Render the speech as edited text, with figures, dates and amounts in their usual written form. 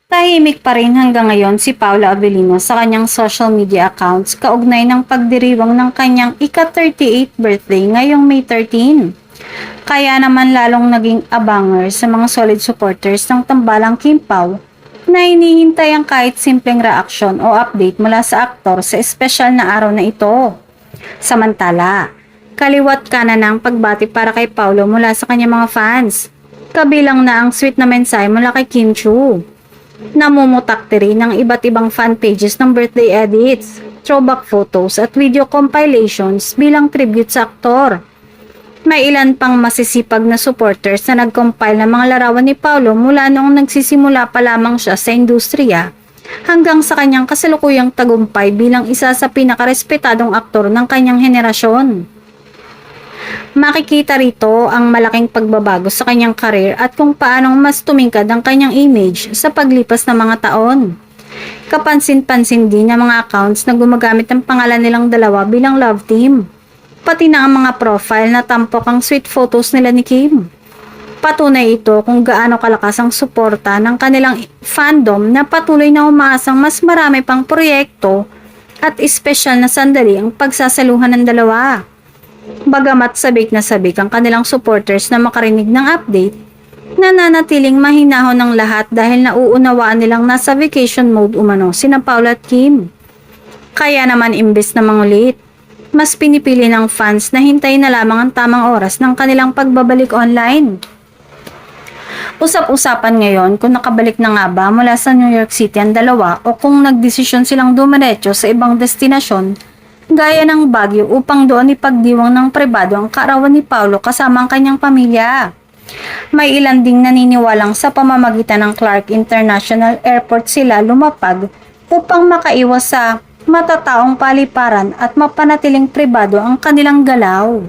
Tahimik pa rin hanggang ngayon si Paula Avellino sa kanyang social media accounts kaugnay ng pagdiriwang ng kanyang ika-38th birthday ngayong May 13. Kaya naman lalong naging abanger sa mga solid supporters ng tambalang Kim Pao na hinihintay ang kahit simpleng reaksyon o update mula sa aktor sa espesyal na araw na ito. Samantala, kaliwat kanan ang pagbati para kay Paulo mula sa kanyang mga fans. Kabilang na ang sweet na mensahe mula kay Kim Chu. Namumutakti rin ng iba't ibang fan pages ng birthday edits, throwback photos at video compilations bilang tribute sa aktor. May ilan pang masisipag na supporters na nag-compile ng mga larawan ni Paulo mula noong nagsisimula pa lamang siya sa industriya hanggang sa kanyang kasalukuyang tagumpay bilang isa sa pinakarespetadong aktor ng kanyang henerasyon. Makikita rito ang malaking pagbabago sa kanyang career at kung paanong mas tumingkad ang kanyang image sa paglipas ng mga taon. Kapansin-pansin din ang mga accounts na gumagamit ng pangalan nilang dalawa bilang love team. Pati na ang mga profile na tampok ang sweet photos nila ni Kim. Patunay ito kung gaano kalakas ang suporta ng kanilang fandom na patuloy na umaasang mas marami pang proyekto at espesyal na sandali ang pagsasaluhan ng dalawa. Bagamat sabik na sabik ang kanilang supporters na makarinig ng update, nananatiling mahinahon ng lahat dahil nauunawaan nilang nasa vacation mode umano sina Paula at Kim. Kaya naman imbes na mangulit, mas pinipili ng fans na hintayin na lamang ang tamang oras ng kanilang pagbabalik online. Usap-usapan ngayon kung nakabalik na nga ba mula sa New York City ang dalawa o kung nagdesisyon silang dumiretso sa ibang destinasyon gaya ng Baguio upang doon ipagdiwang ng pribado ang kaarawan ni Paulo kasama ang kanyang pamilya. May ilan ding naniniwalang sa pamamagitan ng Clark International Airport sila lumapag upang makaiwas sa matataong paliparan at mapanatiling pribado ang kanilang galaw.